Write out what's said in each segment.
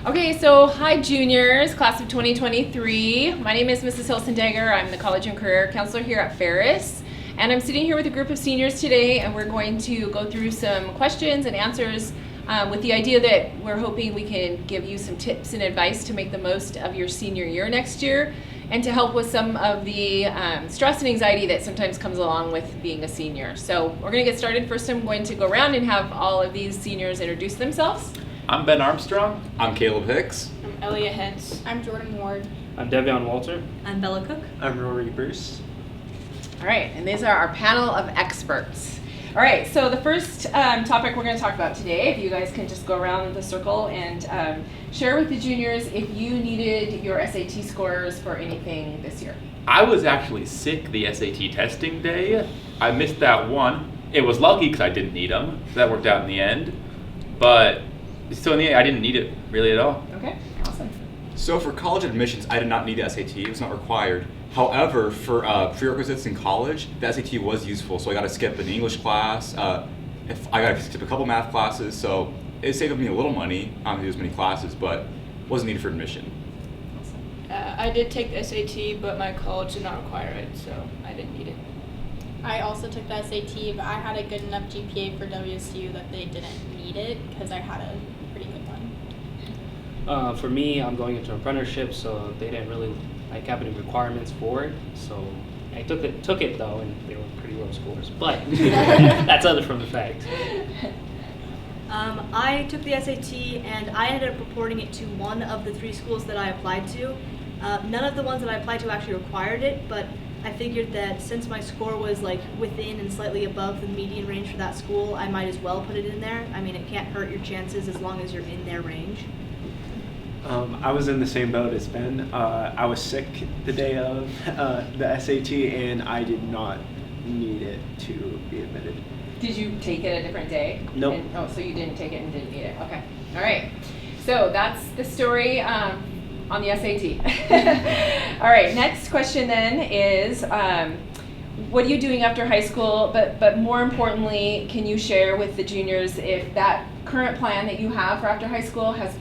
Okay, so hi juniors, class of 2023. My name is Mrs. Hilson-Dagger. I'm the College and Career Counselor here at Ferris. And I'm sitting here with a group of seniors today, and we're going to go through some questions and answers with the idea that we're hoping we can give you some tips and advice to make the most of your senior year next year, and to help with some of the stress and anxiety that sometimes comes along with being a senior. So we're going to get started. First, I'm going to go around and have all of these seniors introduce themselves. I'm Ben Armstrong. I'm Caleb Hicks. I'm Elia Hentz. I'm Jordan Ward. I'm Devion Walter. I'm Bella Cook. I'm Rory Bruce. All right, and these are our panel of experts. All right, so the first topic we're going to talk about today, if you guys can just go around the circle and share with the juniors if you needed your SAT scores for anything this year. I was actually sick the SAT testing day. I missed that one. It was lucky because I didn't need them. So that worked out in the end. But still in the end, I didn't need it really at all. Okay, awesome. So for college admissions, I did not need the SAT. It was not required. However, for prerequisites in college, the SAT was useful. So I got to skip an English class. If I got to skip a couple math classes. So it saved me a little money. I don't do as many classes, but wasn't needed for admission. I did take the SAT, but my college did not require it, so I didn't need it. I also took the SAT, but I had a good enough GPA for WSU that they didn't need it because I had a pretty good one. For me, I'm going into apprenticeship, so they didn't really have any requirements for it. So I took it though, and they were pretty low scores. But that's other from the fact. I took the SAT and I ended up reporting it to one of the 3 schools that I applied to. None of the ones that I applied to actually required it, but I figured that since my score was within and slightly above the median range for that school, I might as well put it in there. I mean, it can't hurt your chances as long as you're in their range. I was in the same boat as Ben. I was sick the day of the SAT, and I did not need it to be admitted. Did you take it a different day? Nope. So you didn't take it and didn't need it. Okay. All right. So that's the story on the SAT. All right. Next question then is, what are you doing after high school? But more importantly, can you share with the juniors if that current plan that you have for after high school has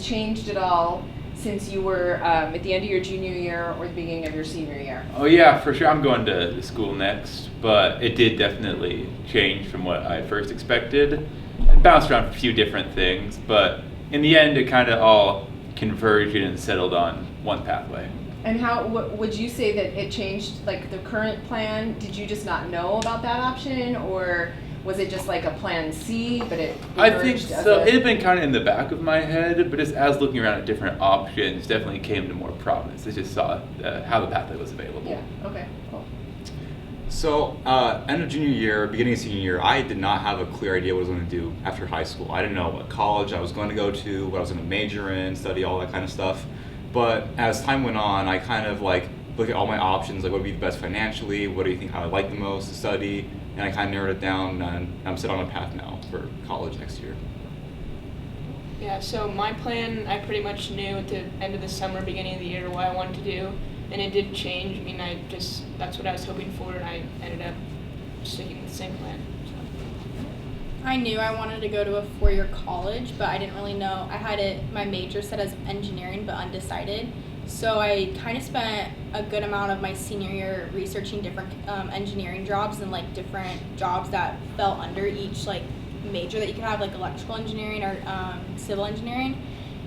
changed at all since you were at the end of your junior year or the beginning of your senior year? Oh yeah, for sure. I'm going to school next, but it did definitely change from what I first expected. It bounced around a few different things, but in the end, it kind of all converged and settled on one pathway. And how would you say that it changed, the current plan? Did you just not know about that option, or was it just like a plan C, but it I think emerged as so. a- It had been kind of in the back of my head, but just as looking around at different options, definitely came to more prominence. I just saw how the pathway was available. Yeah, okay, cool. So end of junior year, beginning of senior year, I did not have a clear idea what I was going to do after high school. I didn't know what college I was going to go to, what I was going to major in, study, all that kind of stuff. But as time went on, I kind of looked at all my options, what would be the best financially, what do you think I would like the most to study, and I kind of narrowed it down, and I'm set on a path now for college next year. Yeah, so my plan, I pretty much knew at the end of the summer, beginning of the year, what I wanted to do, and it did change. I mean, that's what I was hoping for, and I ended up sticking with the same plan. So. I knew I wanted to go to a 4-year college, but I didn't really know. I had my major set as engineering, but undecided. So I kind of spent a good amount of my senior year researching different engineering jobs and different jobs that fell under each major that you could have, electrical engineering or civil engineering.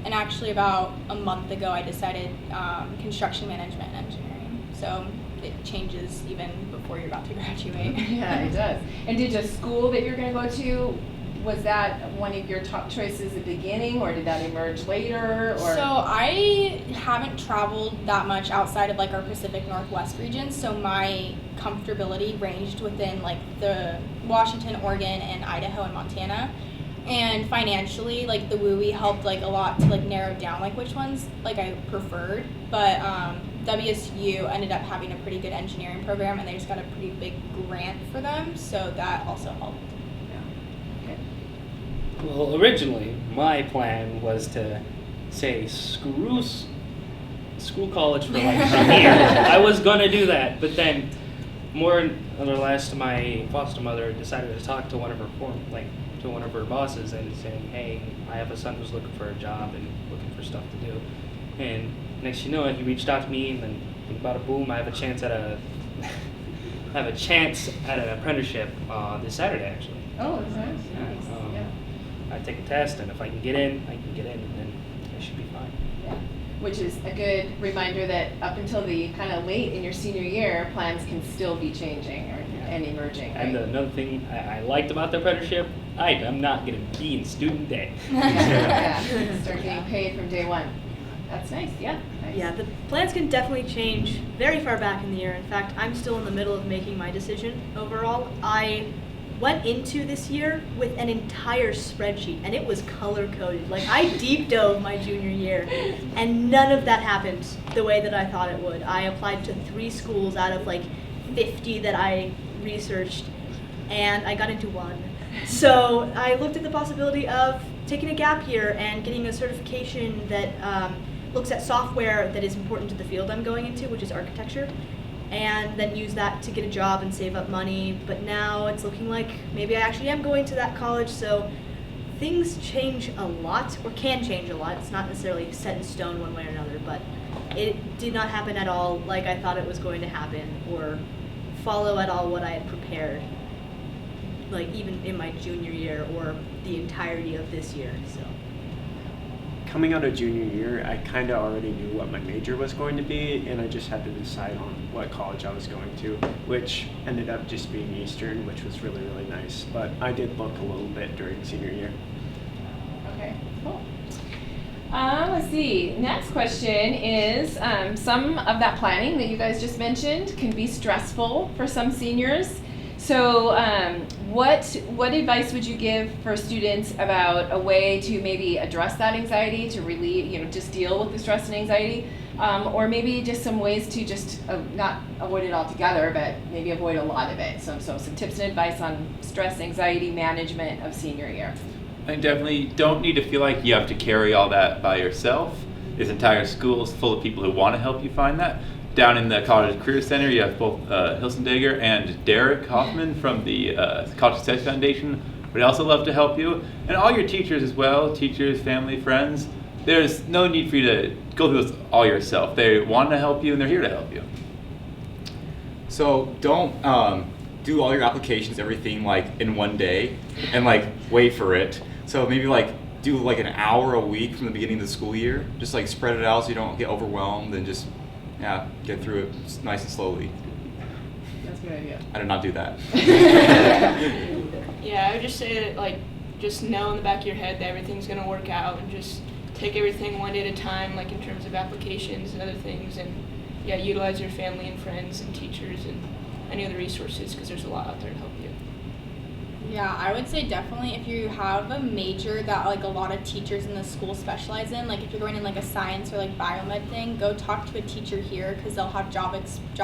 And actually about a month ago I decided construction management and engineering. So it changes even before you're about to graduate. Yeah, it does. And did the school that you're going to go to, was that one of your top choices at the beginning, or did that emerge later? Or? So I haven't traveled that much outside of our Pacific Northwest region, so my comfortability ranged within the Washington, Oregon, and Idaho and Montana. And financially, the WUI helped a lot to narrow down which ones I preferred. But WSU ended up having a pretty good engineering program, and they just got a pretty big grant for them, so that also helped. Well, originally, my plan was to say, screw college for some years. I was going to do that, but then more or less, my foster mother decided to talk to one of her bosses and saying, "Hey, I have a son who's looking for a job and looking for stuff to do." And next you know it, he reached out to me, and then bada boom, I have a chance at an apprenticeship this Saturday actually. Oh, that's nice. Yeah. I take a test, and if I can get in, and then I should be fine. Yeah. Which is a good reminder that up until the kind of late in your senior year, plans can still be changing and emerging. Right? And another thing I liked about the apprenticeship, I'm not going to be in student debt. Yeah. Start getting paid from day one. That's nice. Yeah. Nice. Yeah, the plans can definitely change very far back in the year. In fact, I'm still in the middle of making my decision overall. I went into this year with an entire spreadsheet, and it was color-coded. Like, I deep dove my junior year, and none of that happened the way that I thought it would. I applied to 3 schools out of, like, 50 that I researched, and I got into 1. So I looked at the possibility of taking a gap year and getting a certification that looks at software that is important to the field I'm going into, which is architecture, and then use that to get a job and save up money. But now it's looking like maybe I actually am going to that college, so things change a lot, or can change a lot. It's not necessarily set in stone one way or another, but it did not happen at all like I thought it was going to happen, or follow at all what I had prepared, like even in my junior year or the entirety of this year. So Coming out of junior year, I kind of already knew what my major was going to be, and I just had to decide on what college I was going to, which ended up just being Eastern, which was really, really nice. But I did look a little bit during senior year. Okay, cool. Let's see. Next question is some of that planning that you guys just mentioned can be stressful for some seniors. So what advice would you give for students about a way to maybe address that anxiety, to relieve, just deal with the stress and anxiety, or maybe just some ways to just not avoid it altogether, but maybe avoid a lot of it. So some tips and advice on stress, anxiety management of senior year. I definitely don't need to feel like you have to carry all that by yourself. This entire school is full of people who want to help you find that. Down in the College Career Center, you have both Hilsendager and Derek Hoffman from the College Success Foundation. We'd also love to help you. And all your teachers as well, teachers, family, friends. There's no need for you to go through this all yourself. They want to help you, and they're here to help you. So don't do all your applications, everything like in one day, and like wait for it. So maybe like do like an hour a week from the beginning of the school year. Just like spread it out so you don't get overwhelmed, and just get through it nice and slowly. That's a good idea. I did not do that. Yeah, I would just say that, like, just know in the back of your head that everything's going to work out, and just take everything one day at a time, like in terms of applications and other things, and utilize your family and friends and teachers and any other resources, because there's a lot out there to help you. Yeah, I would say definitely if you have a major that like a lot of teachers in the school specialize in, like if you're going in like a science or like biomed thing, go talk to a teacher here, because they'll have job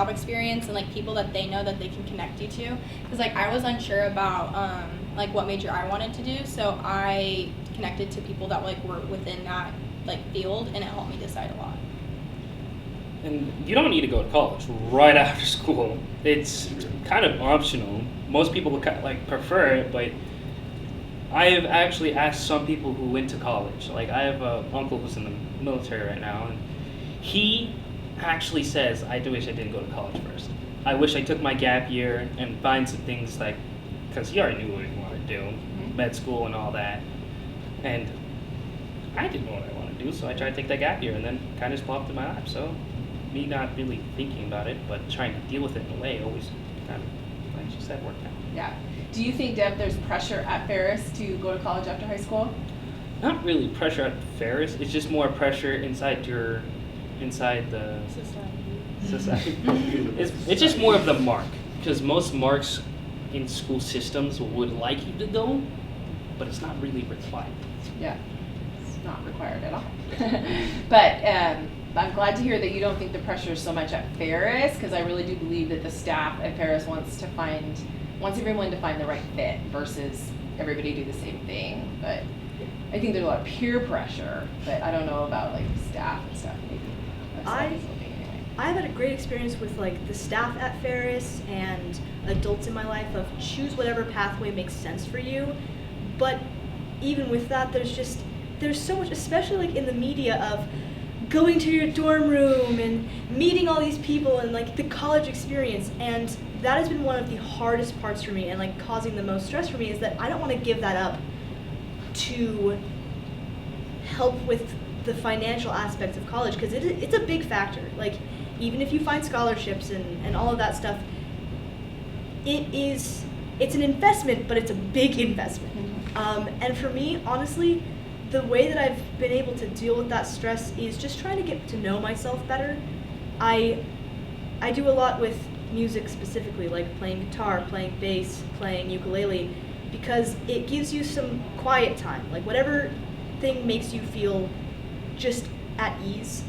experience and like people that they know that they can connect you to. Because like I was unsure about like what major I wanted to do, so I connected to people that like were within that like field, and it helped me decide a lot. And you don't need to go to college right after school. It's kind of optional. Most people would like prefer it, but I have actually asked some people who went to college. Like I have an uncle who's in the military right now, and he actually says, "I do wish I didn't go to college first. I wish I took my gap year and find some things like," because he already knew what he wanted to do, med school and all that, and I didn't know what I wanted to do, so I tried to take that gap year, and then kind of just popped in my lap. So me not really thinking about it, but trying to deal with it in a way, always kind of, like she said, worked out. Yeah. Do you think, Deb, there's pressure at Ferris to go to college after high school? Not really pressure at Ferris. It's just more pressure inside the society. It's just more of the mark, because most marks in school systems would like you to go, but it's not really required. Yeah, it's not required at all. But I'm glad to hear that you don't think the pressure is so much at Ferris, because I really do believe that the staff at Ferris wants everyone to find the right fit versus everybody do the same thing. But I think there's a lot of peer pressure, but I don't know about like staff and stuff. Maybe. I've had a great experience with like the staff at Ferris and adults in my life of choose whatever pathway makes sense for you. But even with that, there's so much, especially like in the media, of going to your dorm room and meeting all these people and like the college experience. And that has been one of the hardest parts for me and like causing the most stress for me, is that I don't want to give that up to help with the financial aspects of college, because it's a big factor. Like, even if you find scholarships and all of that stuff, it's an investment, but it's a big investment. And for me, honestly, the way that I've been able to deal with that stress is just trying to get to know myself better. I do a lot with music specifically, like playing guitar, playing bass, playing ukulele, because it gives you some quiet time. Like, whatever thing makes you feel just at ease,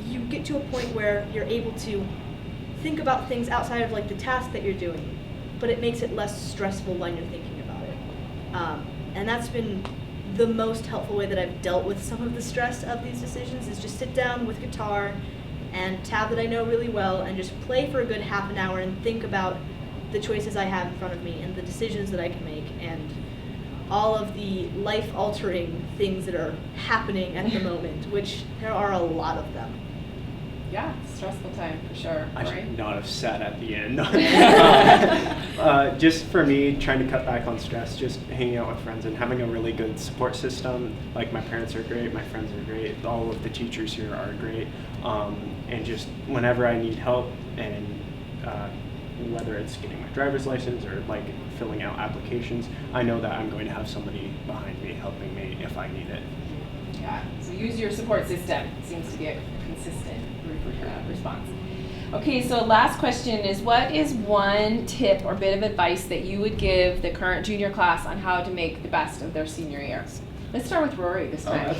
you get to a point where you're able to think about things outside of like the task that you're doing, but it makes it less stressful when you're thinking about it. And that's been the most helpful way that I've dealt with some of the stress of these decisions, is just sit down with guitar and tab that I know really well and just play for a good half an hour and think about the choices I have in front of me and the decisions that I can make and all of the life-altering things that are happening at the moment, which there are a lot of them. Yeah, stressful time for sure. I Right? should not have sat at the end. Just for me, trying to cut back on stress, just hanging out with friends and having a really good support system. Like, my parents are great, my friends are great, all of the teachers here are great. And just whenever I need help, and whether it's getting my driver's license or like filling out applications, I know that I'm going to have somebody behind me helping me if I need it. Yeah, so use your support system. Seems to be a consistent response. Okay, so last question is, what is one tip or bit of advice that you would give the current junior class on how to make the best of their senior year? Let's start with Rory this time.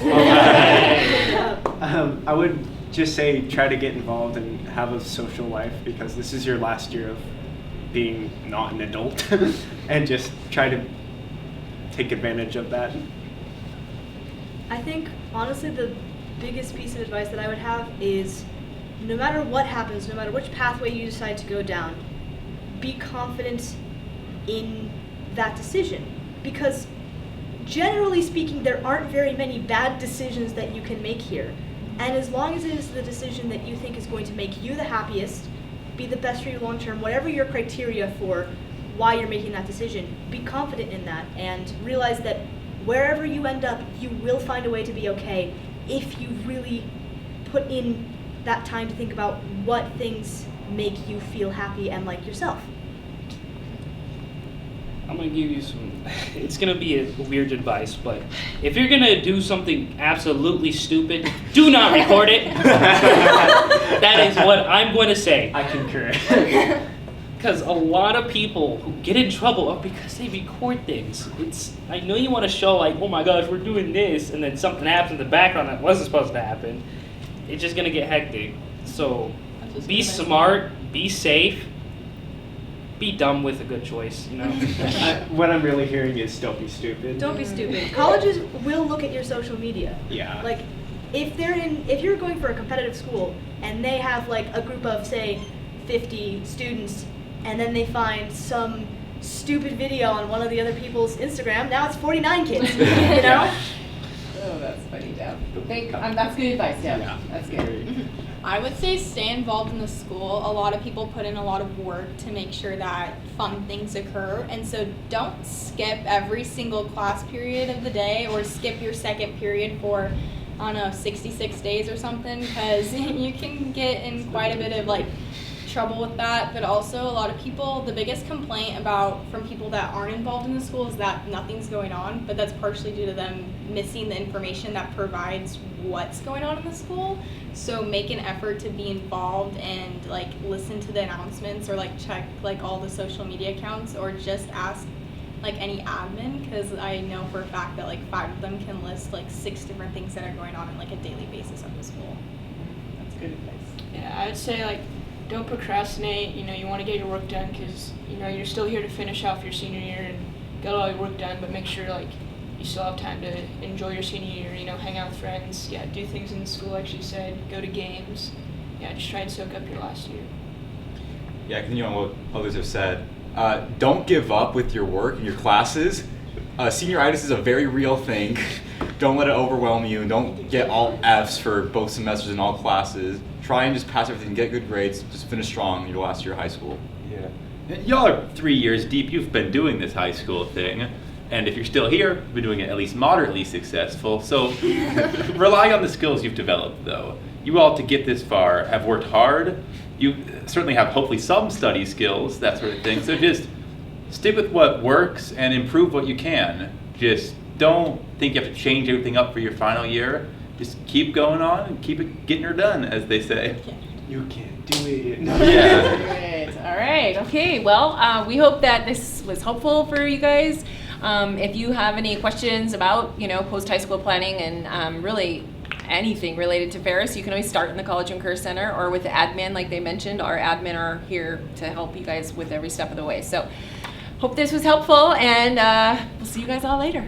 I would just say try to get involved and have a social life, because this is your last year of being not an adult and just try to take advantage of that. I think, honestly, the biggest piece of advice that I would have is, no matter what happens, no matter which pathway you decide to go down, be confident in that decision. Because generally speaking, there aren't very many bad decisions that you can make here. And as long as it is the decision that you think is going to make you the happiest, be the best for you long term, whatever your criteria for why you're making that decision, be confident in that and realize that wherever you end up, you will find a way to be okay if you really put in that time to think about what things make you feel happy and like yourself. I'm gonna give you some, it's gonna be a weird advice, but if you're gonna do something absolutely stupid, do not record it. That is what I'm going to say. I concur. Because a lot of people who get in trouble are because they record things. I know you want to show like, oh my gosh, we're doing this, and then something happens in the background that wasn't supposed to happen. It's just gonna get hectic. So be smart, be safe, be dumb with a good choice, you know? What I'm really hearing is don't be stupid. Don't be stupid. Colleges will look at your social media. Yeah. Like, if you're going for a competitive school and they have like a group of, say, 50 students, and then they find some stupid video on one of the other people's Instagram, now it's 49 kids, you know? Oh, that's funny, Deb. That's good advice, Deb. Yeah. That's good. I would say stay involved in the school. A lot of people put in a lot of work to make sure that fun things occur. And so don't skip every single class period of the day or skip your second period for, I don't know, 66 days or something, because you can get in quite a bit of like trouble with that. But also a lot of people, the biggest complaint from people that aren't involved in the school is that nothing's going on, but that's partially due to them missing the information that provides what's going on in the school. So make an effort to be involved and like listen to the announcements or like check like all the social media accounts, or just ask like any admin, because I know for a fact that like 5 of them can list like 6 different things that are going on like a daily basis at the school. That's good advice. Yeah, I would say like, don't procrastinate. You know, you want to get your work done because, you know, you're still here to finish off your senior year and get all your work done, but make sure like you still have time to enjoy your senior year, you know, hang out with friends, do things in the school like she said, go to games, yeah, just try and soak up your last year. Yeah, continuing on what others have said, don't give up with your work and your classes. Senioritis is a very real thing. Don't let it overwhelm you. Don't get all Fs for both semesters and all classes. Try and just pass everything, get good grades, just finish strong your last year of high school. Yeah. Y'all are 3 years deep. You've been doing this high school thing. And if you're still here, you've been doing it at least moderately successful. So rely on the skills you've developed, though. You all, to get this far, have worked hard. You certainly have hopefully some study skills, that sort of thing. So just stick with what works and improve what you can. Just don't think you have to change everything up for your final year. Just keep going on and keep it getting her done, as they say. You can't do it. Yeah. Good. All right. Okay. Well, we hope that this was helpful for you guys. If you have any questions about, post high school planning and really anything related to Ferris, you can always start in the College and Career Center or with the admin, like they mentioned. Our admin are here to help you guys with every step of the way. So, hope this was helpful, and we'll see you guys all later.